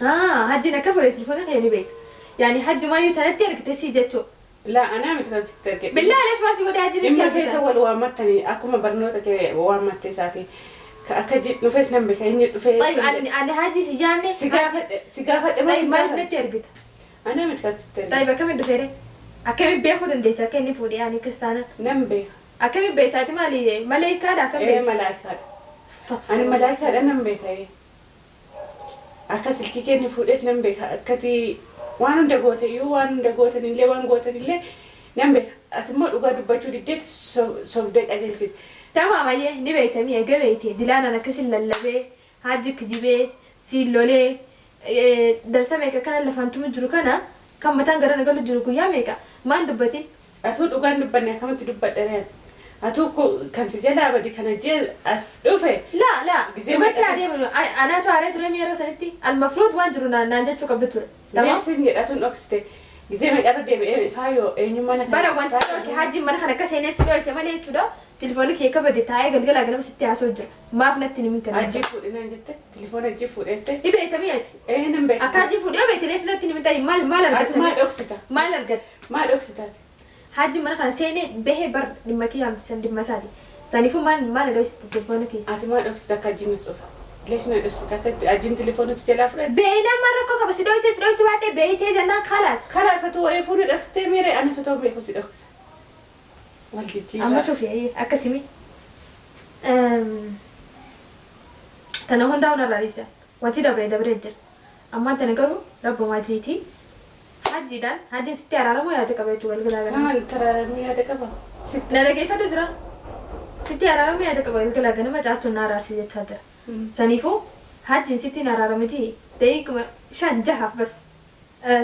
هجينا كفر تليفونك يعني بيت يعني حج ما يتنتر تسيجتو لا أنا متنتر بالله ليش ما تقولي هجينا إما كيس أول وامتني أكو ما برنوتك وامتي ساعتي كأكجي نفس نمبك هني نفس طيب أنا هاجي سجاني سقافة طيب ما تنتر قد أنا متنتر طيب أكمل دفيري أكمل بياخد انديسا كأني فودي يعني كستانا نمبي أكمل بيتاتي مالي ملايكة أكمل إيه ملايكة استغفر أنا ملايكة أنا نمبك إيه أكاسل كيكني فوديس نمبك كتي وانو دعوتي يو وانو دعوتي نيلي وانو دعوتي نيلي نمبك أتمنى أقعد بتشوف ديت سودك أجلس تمام أيه نبيتي مية جبيتي دلنا أنا كسل اللبي هاجي كجيبه سيلولي درس ميكا كان اللي فهمت مجرو كنا كم متان قرنا قالوا جرو يا ميكا ما ندبتي أتود أقعد نبني كم تدب درين أتوقع كان سجلا بدي كان جيل أسلوفه لا دبت عادي أنا تو عرفت رمي يا رسالتي المفروض وان جرونا نانجت شو قبل تور تمام سنجد أتون أكستي زي ما قرر دي فايو إني ما برا وان سوك حاجي ما نخنا كسينات سلوي سمالي تدا تلفونك هيك بدي تاعي قال قال أنا بس تياسوجر ما فنتني من كلام أجيب فود إن جت تلفون أجيب فود إنت يبي تبيت إيه نمبر أكاجي فود يبي تليش نتني من تاي ما لرجت ما أكستا ما لرجت ما أكستا حاجي ما نخنا سيني به بر لما كي عم تسند مسالي ثاني فو ما ندوس تلفونك ما أكستا كاجي نصوف ليش نأكستا كاجين تلفون سجلا فرد بينا مرة كوكا بس دوس واحدة بيتي جنا خلاص أتو إيه فون الأكستي ميري أنا ستو بيكوس الأكس والجدي أما شوفي إيه أكسمي تناهون داون الرئيسة وانتي دبري جر أما تنقروا ربو ما جيتي حجي دان حجي ستي عرارة مو يادك أبي جوال قلاقنا ترى مو يادك أبا لا كيف تجرا ستي عرارة مو يادك أبي قلاقنا ما جاتو النار أرسي جتشادر سنيفو حجي ستي نارارة مجي دايك ما شان جهف بس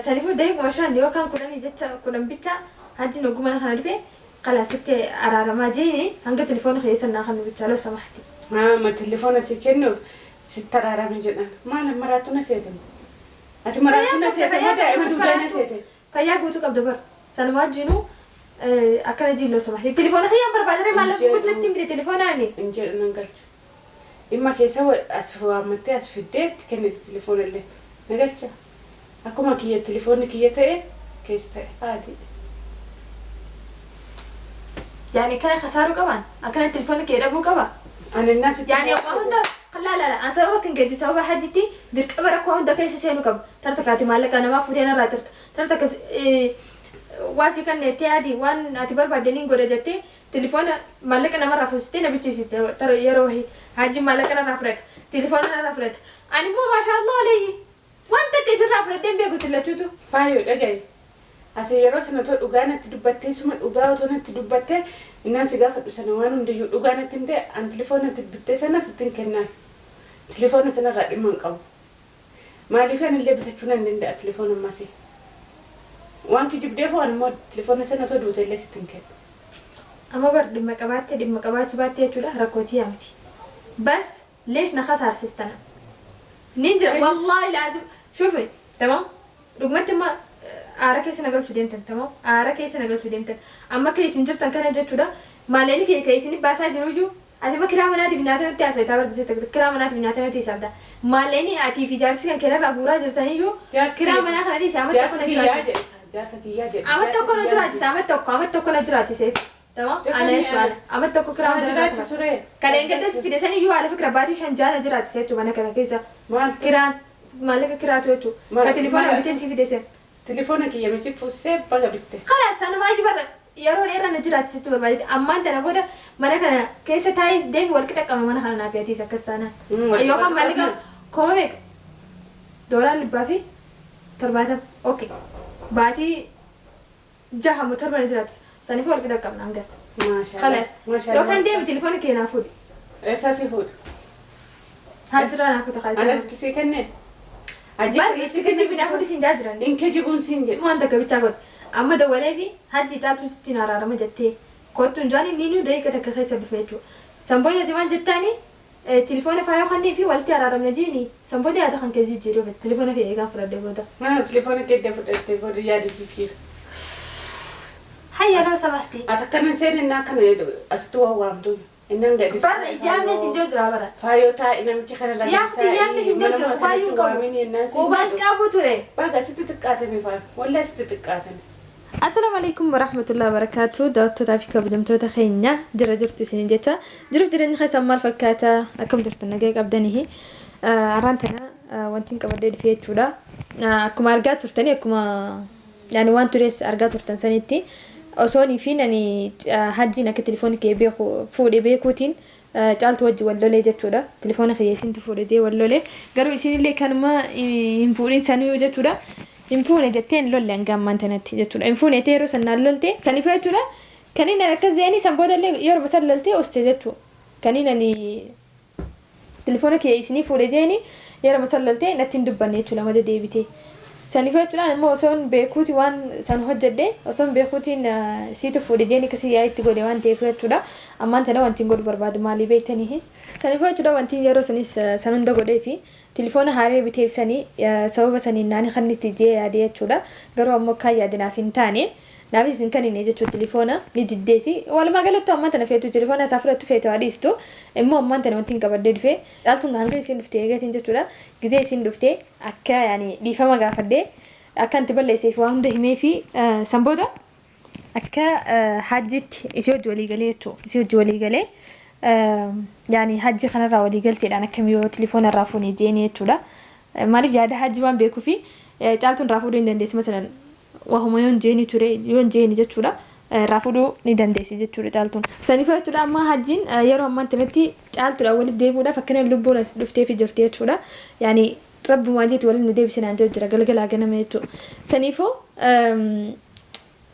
سنيفو دايك ما شان ليو كان كلني جتشا كلن بيتشا حجي نقوم أنا خنا لفين خلاص ستي عرارة ما جيني هنقول تليفون خيسنا خنا بيتشا لو سمحتي ما تليفون سكينو ست عرارة من جنان ما لما راتنا سيتم أتمراتنا سيتم ما دائما دوجنا سيتم فيا قلت لك بدبر سنوات جنو أكل جيل لو سمحتي التليفون خيام بربادري ما لازم قلت تمدي تليفون عني إنجل نقول إما كيسوا أسفوا متى أسفدت كان التليفون اللي نقولش أكو ما كي التليفون كي يتأه كيسته عادي يعني كان خساره كمان أكل التليفون كي يدبو كمان أنا الناس يعني وهذا لا أنا سووا كن جدي سووا حدتي درك أبرك وهم ده كيس سينو كم ترتكاتي مالك أنا ما فودينا راترت ترتك واسي كان نتيادي وان أتبر بعدين غورة جتة تليفون مالك أنا مرة فزتنا بتشيسته ترى يروحي حاجي مالك أنا رافرت تليفون أنا رافرت أنا مو ما شاء الله عليه وانت كيس رافرت دم بيجوز لا توتو فايو دقاي أتيروس أنا تقول أجانا تدبتة ثم أجاو تونا تدبتة الناس قافت بسنوان وندي أجانا تندي عن تليفون تدبتة سنة تتنكنا تليفون سنة غادي من قو ما لي فين اللي بتشوفنا نندي التليفون ماسي وانك جيب ديفو أنا مود تليفون سنة تدوت اللي ستنكن أما برد دم كبات باتي تقول هركوتي يامتي بس ليش نخسر سيستنا نينجا والله لازم شوفي تمام رغم ما أراكي سنقول شو ديمتن تمام أراكي سنقول شو ديمتن أما كيس نجفتن كان جت شو ما ليني كيسني باسا جروجو هذا ما كرامناتي بناتنا تياسو تابر زيت كرامناتي بناتنا تيسابدا ما ليني أتي في جارسي كان كنا رابورا جرتني جو كرامنا خلدي سامت تكون جراتي أمت تكون جراتي سامت تكون جراتي سيد تمام أنا أمت تكون كرامنا كان إنك في دسني جو على فكرة باتي شنجانا جراتي سيد تو أنا كذا كذا كران مالك كراتو تو كتليفون بتسي في دسن تليفونك يا مسيب فوسيب بقى بيته خلاص أنا ما أجي برا يارو ليرا نجرات ستور بعدين أما أنت نبوده ما نكنا كيسة تاي دين والكتك أما ما نخلنا نافياتي سكستانا أيوة هم مالك كوما بيك دوران لبافي ترباته أوكي باتي جاه موتور بنجرات سني فور كده كم نانجس ما شاء الله خلاص لو كان ديم تليفونك هنا فود أساسي فود هاجرنا نافود خلاص أنا تسيكني أجيب تكتب بنا فود سنجادراني إنك جبون سنجد ما أنت كبيت تقول أما دولة في هذي تالتو ستين عرارة ما جتة كنتون جاني نينو دايك تكخيس بفيتو سامبويا زمان جتاني تليفونه فايو خندي في والتي عرارة نجيني سامبويا هذا خن كذي جيرو تليفونه في إيجان فرد بودا ما تليفونك كده فرد رياضي كثير هيا لو سمحتي أتكلم سين إنك أنا أستوى وامدو Innan gadi. Barra ijaamni sin jira bara. Faayota inamichi kana laga. Yaafti ijaamni sin jira kubaayuu qabu. Kubaan qabu ture. Baga sitti xiqqaatame faa. Wallahi sitti xiqqaatame. Assalamu alaikum warahmatullahi wabarakatuh. Daawwattoota fi kabajamtoota keenya jira jirti isiniin jecha. Jiruuf jireenya keessan maal fakkaata akkam jirtan nagaa qabdanihi. Arraan tana wantiin qabadee dhufee jechuudha. Akkuma argaa turtanii akkuma yaani waan turees argaa turtan sanitti osoonii fi nani hajjiin akka telefoonii kee beeku fuudhee beekuutiin caaltu wajji wallolee jechuudha. Telefoona kiyyeessintu fuudhee jee wallolee garuu isinillee kanuma hin fuudhin sanuu jechuudha. Infuune jetteen lolle hangammaan tanatti jechuudha. Infuune teeroo sanaan lolte saniif jechuudha. Kaniin akkas zeeni sanboodallee yeroo basan lolte oste jechuudha. Kaniin ani telefoona kee isinii fuudhee jeeni yeroo basan lolte natti hin dubbanne jechuudha mada deebitee. Saniif jechuudha immoo osoon beekuuti waan san hojjedhe osoon beekuutiin siitu fuudhee jeeni akkasii yaa'itti godhe waan ta'eef jechuudha. Ammaan tana wantiin godhu barbaadu maalii beektanihi. Saniif jechuudha wantiin yeroo sanis san hunda godhee fi telefoona haaree biteef sanii sababa saniin naani kannitti jee yaadee jechuudha. Garuu ammoo kan yaadinaaf hin taane naafis hin kanine jechuudha telefoona ni diddeesi. Walumaa galatti ammaan tana feetu telefoona isaa fudhattu feetu adiistu immoo ammaan tana wantiin qabadee dhufee caaltuun hanga isiin dhuftee eegatiin jechuudha. Gizee isiin dhuftee akka yaani dhiifama gaafadhee akka anti balleesseef waan hunda himee fi sanbooda akka hajjitti isii hojii walii galee jechuudha. Isii hojii walii galee يعني حاجة خنا راودي قلت أنا كميو تليفون الرافوني جيني تشولا ما لي جاده حاجة وان بيكو في تعالتون رافودو ندندس مثلا وهم يون جيني توري يون جيني جتشولا رافودو ندندس جتشولا تعالتون سنيفة تشولا ما حاجين يرو ما تنتي تعالتون أول بديبولا فكنا اللبولا دفتي في جرتيه تشولا يعني رب ما جيت ولا نديب سنة جرجرة قال أنا ميتو سنيفو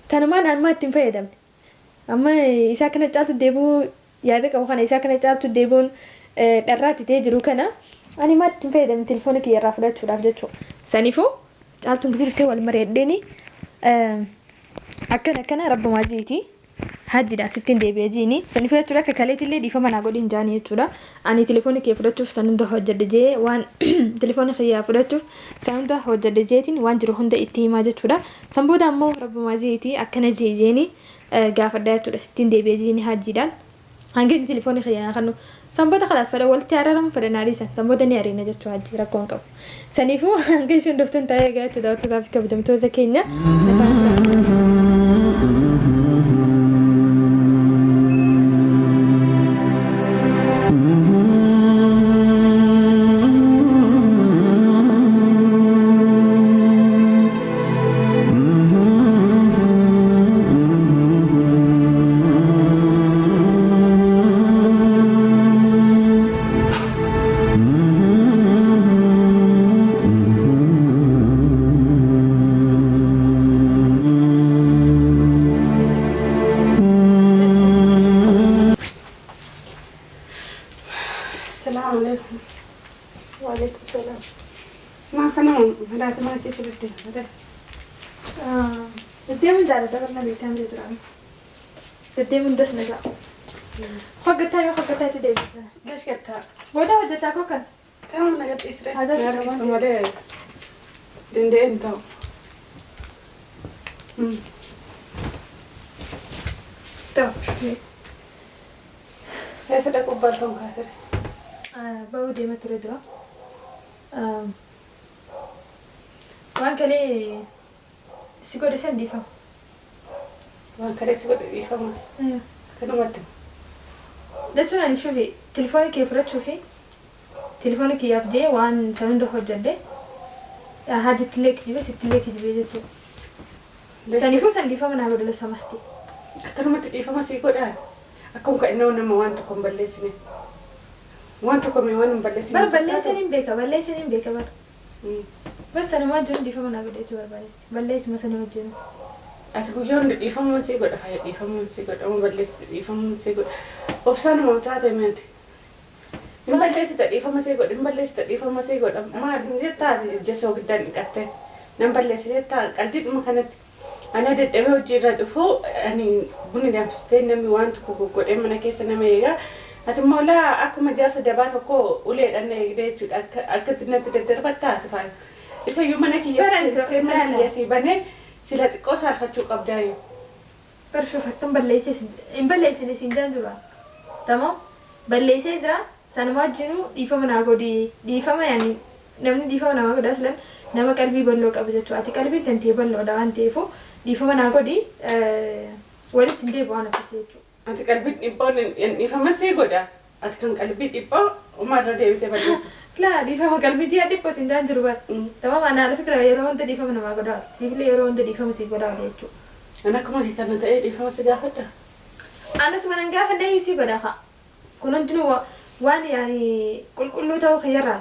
تنمان عن ما تنفع دم أما إذا كانت تعالتو ديبو yaada qabu kana isaa kana caaltu deebiin dharraatti ta'ee jiru kana ani maatti hin fayyadamin telefoona kiyya irraa fudhachuudhaaf jechuudha. Saniifuu caaltuun gadi dhuftee wal mareedheeni akkana rabba maajiiti hajjiidhaan sittiin deebi'ee jiini. Saniifuu jechuudha akka kaleetillee dhiifama naa godhin jaanii jechuudha. Ani telefoona kiyya fudhachuuf san hunda hojjedhe jee waan telefoona kiyya fudhachuuf san hunda hojjedhe jeetiin waan jiru hunda itti himaa jechuudha. San booda ammoo rabba maajiiti akkana jeeni gaafadhaa jechuudha sittiin deebi'ee jiini hajjiidhaan. هنجيب تليفوني خيانا خلنا سنبودا خلاص فلا ولت عررم فلا ناريسا سنبودا نيارينا جتشو هاجي راكون قبل سنيفو هنجيب شون دفتن تايا جاي تداوت تدافك بدمتو ذكينا وعليكم السلام. ما كنا هذا ما تيسبت هذا. الديمون زعل دبرنا بيتام جدران. الديمون دس نجا. خقتها تدي. ليش كتها؟ بودا وجدتها كوكا. تمام أنا قلت إسرائيل. هذا استمرار. دين تاو. تاو. هذا صدق قبلتهم كثير. بودي ما تريدوا وان كلي سيقول سندي فهم وان كلي سيقول يفهم ايوه كانوا متم دتونا نشوفي تليفونك كيف رد تشوفي تليفونك يفجي وان سمندو حجده هذه تلك دي بس تلك دي بيدتو سنيفو سندي فهم انا اقول له سمحتي كانوا متم يفهم سيقول اكون كانه نما وان تكون بلسني وانتكم يوانم بلسنين بيكا بر بس انا ما جندي فما بديت بلس مثلا وجن اتقولون يفهمون سيقول افاي يفهمون سيقول او بلس يفهمون سيقول وبسان ما تعطي مات بلس يفهم سيقول بلس يفهم سيقول ما نتا جسو قدام قته نبلس يتا قلبي ما كانت انا ددمه وجيرا دفو اني بني دافستين نمي وانتكو قد امنا كيس نميغا أتمنى أكو مجالس دباتكو ولي أنا يديت أكيد نتدربتها تفعل. إذا يوم أنا كي يسيبني سلات قصار فتشو قبضايو. برشوف هتم بليسي إن بليسي نسينجان جوا. تمام؟ balleessee jira sanuma wajjinuu dhiifama naa godhi dhiifama yaani namni dhiifama nama godha aslan nama qalbii bal'oo qabu jechuudha ati qalbiin tantee bal'oodha waan ta'eef dhiifama naa godhi walitti hin deebi'u waan akkasii jechuudha. Ati qalbii dhibboo dhiifama sii godha ati kan qalbii dhibboo umarra deebitee balleessa. Laa dhiifama qalbii ji'a dhibboo siin daan jiru bara tamam anaa lafi kira yeroo hunda dhiifama namaa godhaa siifillee yeroo hunda dhiifama sii godhaa jechuudha. Ana akkuma kana ta'ee dhiifama si gaafadha. Anasuma nan gaafannee yusii godha haa kun hundinuu waan yaani qulqulluu ta'uu keeyyaarraa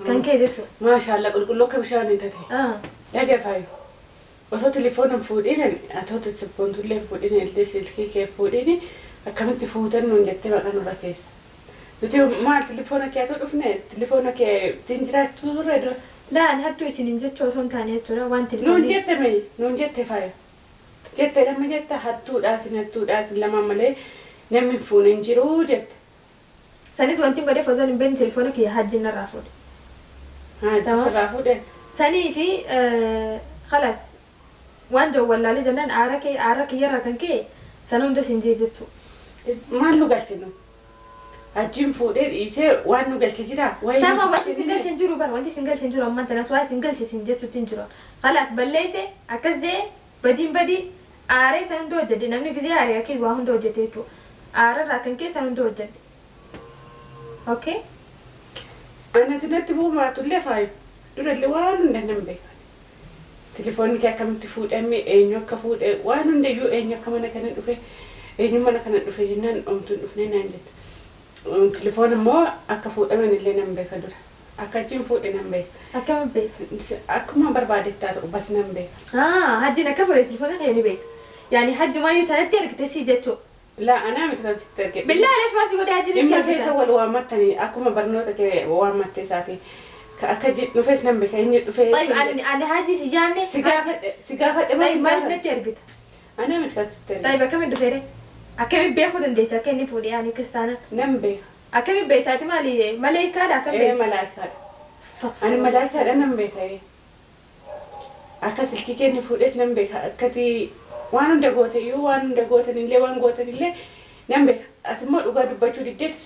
kan kee jechuudha. Maashaallah qulqulluu akka bishaan hin taate. Yaga faayu. Osoo telefoonaan fuudhiin atoota sibboontuullee fuudhiin illee silkii kee fuudhiin akkamitti fuutan nuun jettee maqaa nurra keessa. Nuti maal telefoona kee atoo dhufne telefoona kee ittiin jiraachuu turre dura. Laan hattuu isiniin jechuu osoo hin taane jechuudha waan telefoonii. Nuun jette mee nuun jette faayu. Jette lama jette hattuudhaas lama malee namni fuune hin jiruu jette. Sanis wanti godheef osoo hin beekne telefoona kiyya hajji narraa fuudhe. Hajji sirraa fuudhe. Sanii fi khalas waan jiru wallaalee jennaan aara kiyyarraa kan ka'e sana hunda siin jee jechuudha. Maal nu galchinu? Hajjiin fuudhee dhiisee waan nu galche jira. Tama wanti siin galche hin jiru bara wanti siin galche hin jiru ammaan tanas waa siin galche siin jechuutti hin jiru. Khalas balleesse akkas jee badii aaree sana hunda hojjete namni gizee aaree akka waa hunda hojjete jechuudha. Aararraa kan ka'e sana hunda hojjete. Okay? Ana tinatti buumaatullee faayu. Durallee waan hunda nan beekan. Telefoonni kee akkamitti fuudhamee eenyu akka fuudhe waan hundayyuu eenyu akka mana kana dhufe eenyu mana kana dhufe jennaan omtuun dhufnee naan jette. Telefoon immoo akka fuudhaman illee nan beeka dura. Akka achiin fuudhe nan beeka. Akkamitti beeka? Akkuma barbaadetti ta'u bas nan beeka. Hajjiin akka fuudhe telefoona kee ni beeka. Yaani hajji maayyuu tanatti ergite sii jechuudha. La ana miti kan sitti erge. Billaa alees maasii godhe hajjiin itti ergite. Dhimma keessa wal waammattanii akkuma barnoota kee waammattee isaati. Akka dhufees nan beeka inni dhufee. Ani hajji si jaanne. Si gaafadhe maaliif natti ergita? Ana miti kan sitti erge. Taayib akkamitti dhufeere? Akkamitti beekuu dandeessa akka inni fuudhee ani kiristaana? Nan beeka. Akkamitti beektaati maali maleekaadha akkamitti beekta? Malaayikaadha. Ani malaayikaadha nan beeka. Akka silkii kenni fuudhees nan beeka. Akkati waan hunda goote iyyuu waan hunda gootanillee waan gootanillee nan beeka. Ati immoo dhugaa dubbachuu diddeetti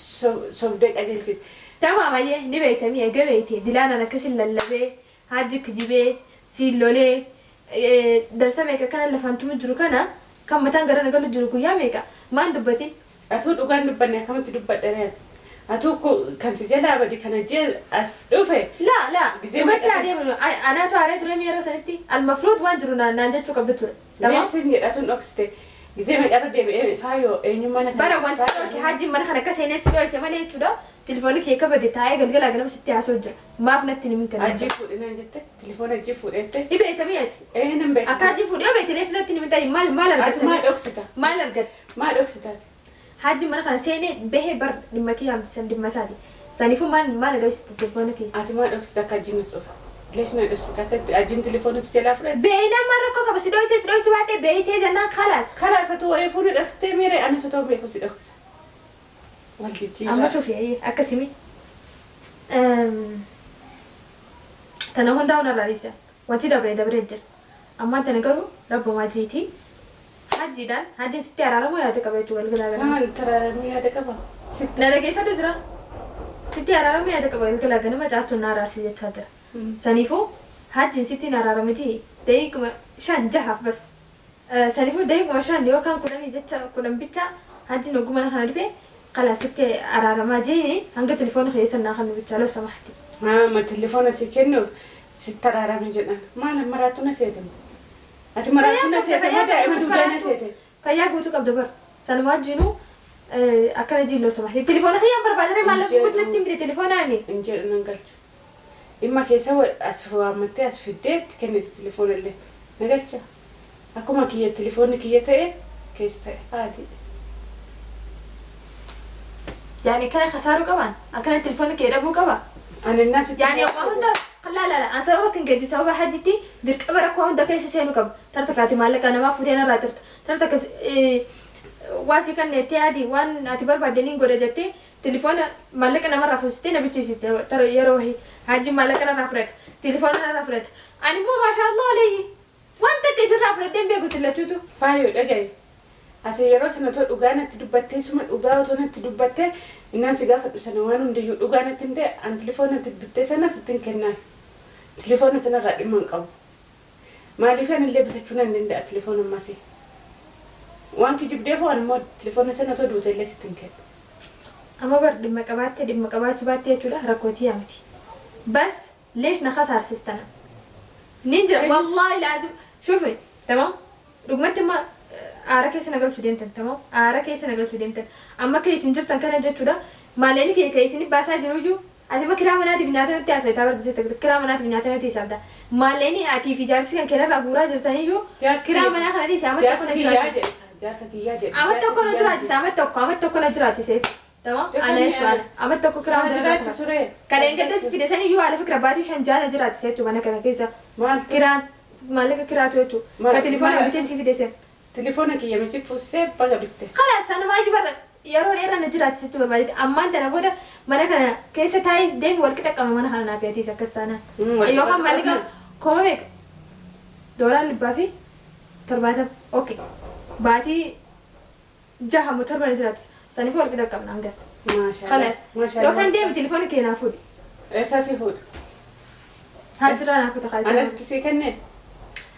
sobdee qajeelchiti. Tamaamayyee ni beektamii eega beekte dilaanaan akkasin lallabee hajji kijibee siillolee darsa meeqa kana lafaantumu jiru kana kan mataan gara nagalu jiru guyyaa meeqa maan dubbatiin? Atuu dhugaan dubbanne akkamitti dubbadhareen? Atuu kan si jalaa badi kana jee as dhufe? Laa dhugatti adeemu anaatu aaree ture yeroo sanitti almafruut waan jiru naan jechuu qabdu ture. Leessin jedhatuun dhoksite. Gizee meeqarra deebi'ee faayoo eenyummaa kana. Bara wanti sirrii hajji mana kana akka seenee si dho'ise malee jechuudha. Telefoonni kee kabade taa'ee galgalaa ganama sitti haasoo jira. Maaf natti ni minkan. Hajji fuudhinaan jette telefoon hajji fuudhette. Dhibeeta biyyaati. Nan beeka. Akka hajji fuudhee beekte leessi natti ni mintan maal argatta? Ati maal dhoksita? Maal argatta? Maal dhoksitaati? Hajji mana kana seenee bahee bar dhimma kee hamsisan dhimma isaati. Saniifuu maal dhoksita telefoona kee? Ati maal dhoksita akka hajjiin as dhufa? Leessi na dhoksita akka hajjiin telefoona si jalaa fudhate? Beeynaan maal rakkoo qaba si dhoksi waadhee beeytee jennaan khalaas. Khalaas atu wayii fuudhee dhoksitee miire anis otoo beeku si dhoksa. Wal jijjiirraa. Amma shufee akkasimi. Tana hundaa hundarraa dhiisa. Wanti dabree jira. Ammaan tana garuu rabbumaa jiitii. Hajjiidhaan hajjiin sitti araaramu yaada qaba jechuudha galgalaa ganama. Maal araaramu yaada qaba? Na dhageeffadhu jira. Sitti araaramu yaada qaba galgalaa ganama caaltuun na araarsi jechaa jira. Saniifuu hajjiin sitti na araaramuti daqiiquma 5-6 bas. Saniifuu daqiiquma 5 yookaan 10 jecha 10 bicha hajjiin ogguma kana dhufee خلاص ستي أرى ما جيني هنقول تليفون خيس الناخذ نبتشا لو سمحتي. ما تليفون سكنه ست أرى من جنان ما لما مراتنا سيتم. أنت مراتنا سيتم ما دائما تبغى سيتم. فيا قلت لك دبر سنوات جنو أكل جي لو سمحتي التليفون خيام بربادري ما لازم قلت تمدي تليفون عني. إنجل نقلت. إما كيسوا أسفوا متى أسفدت كان التليفون اللي نقلت. أكو ما كي التليفون كي يتأه كيسته عادي. يعني كان خساره كمان أكن التليفون كده أبوه كمان أنا الناس يعني أبوه ده لا أنا سبب كن جدي سبب حدتي درك أبرك وهم ده كيس سينو كم ترتكاتي مالك أنا ما فودينا راترت ترتك واسي كان نتيادي وان أتبر بعدين قرر جتي تليفون مالك أنا مرة فزتين أبي تيجي ترى يروحي حاجي مالك أنا رافرت تليفون أنا رافرت أنا مو ما شاء الله عليه وانت كيس رافرت دم بيجوز اللي توتو فايو دقي ati yeroo sana too dhugaa natti dubbattee suma dhugaa otoo natti dubbattee innaan si gaafadhu sana waan hundayyuu dhugaa natti hin ta'e an tilifoona natti bittee sana sittin kennaa tilifoona sanarraa dhimma hin qabu maaliif an illee bitachuu nan danda'a tilifoona ammasii waan kijibdeef waan immoo tilifoona sana too duute illee sittin kenna. Amma bar dhimma qabaachuu baattee jechuudha rakkootii yaamti. Bas leesh na khasaarsiistana. Ninjira wallahi laazim shufi tamam dhugmatti ma aara keessa nagalchuu deemtan tamam aara keessa nagalchuu deemtan amma keessin jirtan kana jechuudha maalleen keessin baasaa jiru iyyuu ati ma kiraa manaatiif nyaata natti haasawaa barbaadde kiraa manaatiif nyaata natti hisaabda maalleen ati fi jaarsi kan kenarraa guuraa jirtan iyyuu kiraa manaa kana dhiise amma tokko na jiraachise jaarsa kiyyaa jedhe amma tokko na jiraachise amma tokko na jiraachise tamam ana jechuudha amma tokko kiraa manaa jiraachise kadeen gaddas fidesan iyyuu haala fikra baatii shan jaana jiraachise jechuudha mana kana keessa kiraan maallaqa kiraatu jechuudha ka telefoona bitee si fidesan telefoona kiyya misi fuusee baga bitte. Kalaas sana baay'ee barra yeroo dheeraa na jiraachisachuu barbaadde ammaan tana booda mana kana keessa taa'ee deemi wal qixa qaba mana kana naaf yaatiis akkas taanaan. Yookaan maallaqa kooma beeka dooraan dhibbaa fi 70 okay baatii 6 moo 7 na jiraachisa saniif wal qixa qabna hangas. Kalaas yookaan deemi telefoona kee naa fuudhi. Eessaa si fuudha? Haa jira naa fuudha kaasaa. Anatti si kennee?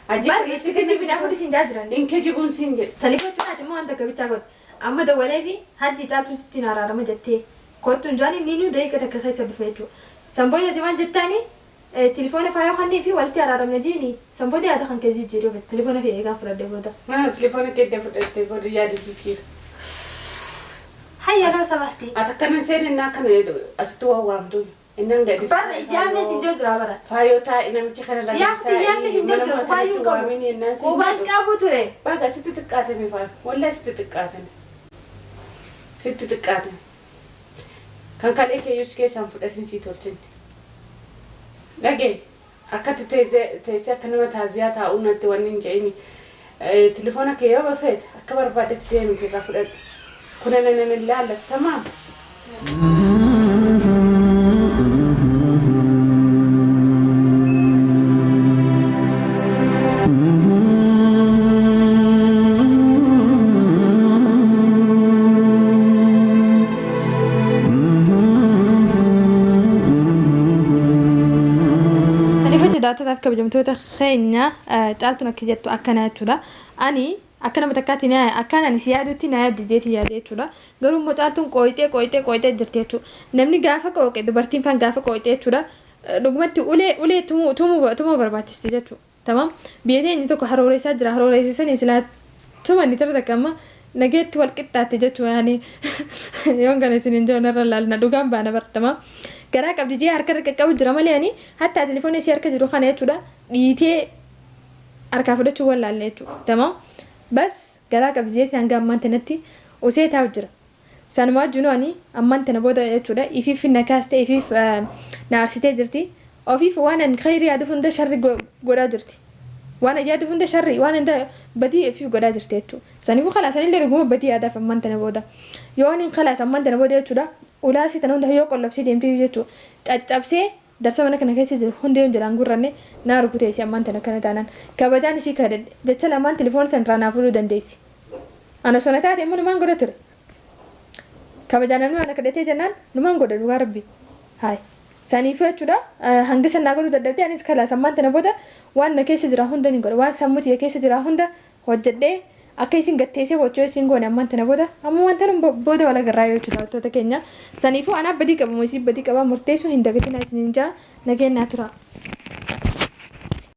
Baay'ee itti bina fuudhi siin jaajiran. Inke jibuun siin jedhe. Saliifoo cufaati immoo wanta gabichaa godhe. Amma dawalee fi hajji caaltuun sittiin araarama jettee kottuun jaani ni nu daqiiqa takka keessa dhufe jechuudha. Sambooyya si maal jettaani telefoona faayoo kanneen fi walitti araaramna jiini sambooyya yaada kan kee jijjiiruu telefoona kee eegaan fudhadhee booda. Telefoona kee fudhattee booda yaada jijjiiru. Hayyaloo sabahti. Ati akkana seenaa akkana asitti waa waamtu. Innan gadi. Barra ijaamne sin jiru jira bara. Faayoo taa'e namicha kanarra. Yaafti ijaamne sin jiru jira faayuu qabu. Qubaan qabu ture. Baga sitti xiqqaatame faayoo. Wallahi sitti xiqqaatame. Sitti xiqqaatame. Kan kadhee keeyyus keessaan fudhatin sii tolchine. Dhagee akkatti teessee akka nama taaziyaa taa'uu natti wanni hin je'ini. Telefoona kee yoo bafeete akka barbaadetti deemi irraa fudhadhu. Kuna nan ilaallas tamaam. daawwattoota kabajamtoota keenya caaltuun akka jettu akkana jechuudha. Ani akka nama takkaatti akkaan ani si yaadutti na yaaddeetii yaadee jechuudha. Garuu immoo caaltuun qooyxee jirti jechuudha. Namni gaafa qooqe dubartiin faan gaafa qooyxee jechuudha. Dhugumatti ulee tumuu barbaachisti jechuudha. Tamam biyya teenya tokko harooreessaa jira harooreessisanii silaa tuma ni tarta kamma nageetti wal qixxaatti jechuudha. Yani yoon kana isin hin jiru irra laalna dhugaan baana bartama. Garaa qabdi jee harka qaqqabu jira malee ani hatta telefoonii si harka jiru kana jechuudha dhiitee harkaa fudhachuu wallaalle jechuudha. Tamam bas garaa qabdi jee hanga ammaan tanatti osee taa'u jira. Sanuma wajjin ani ammaan tana booda jechuudha ifiif na kaastee ifiif na arsitee jirti. Ofiif waan an khayrii yaadu hunda sharri godhaa jirti. Waan yaadu hunda sharri waan hunda badii ifiif godhaa jirti jechuudha. Saniifuu khalaas anillee dhuguma badii yaadaaf ammaan tana booda. Yoo ani khalaas ammaan tana booda jechuudha ulaasii tan hunda yoo qollofsee deemtee jechuudha. Caccabsee darsa mana kana keessa jiru hundi yoo jalaan gurranne naa rukutee si ammaan tana kana taanaan kabajaan isii kadhadhe jecha lamaan telefoon sanirraa naa fuudhuu dandeessi. Ana sona taate immoo numaan godha ture. Kabajaan namni waan kadhatee jennaan numaan godha dhugaa rabbi. Haay. Saniifuu jechuudha hanga sanaa godhuu dadhabdee anis kalaas ammaan tana booda waan na keessa jira hunda ni godha waan sammuutii keessa jira hunda hojjedhee akka isin gatteessee bochoo isin goone ammaan tana booda amma waan tana booda wal agarraa yoo jechuudha wantoota keenya saniifuu anaa badii qabamu isii badii qabaa murteessuu hin dagatinaa isin hin jaa nageenyaa tura.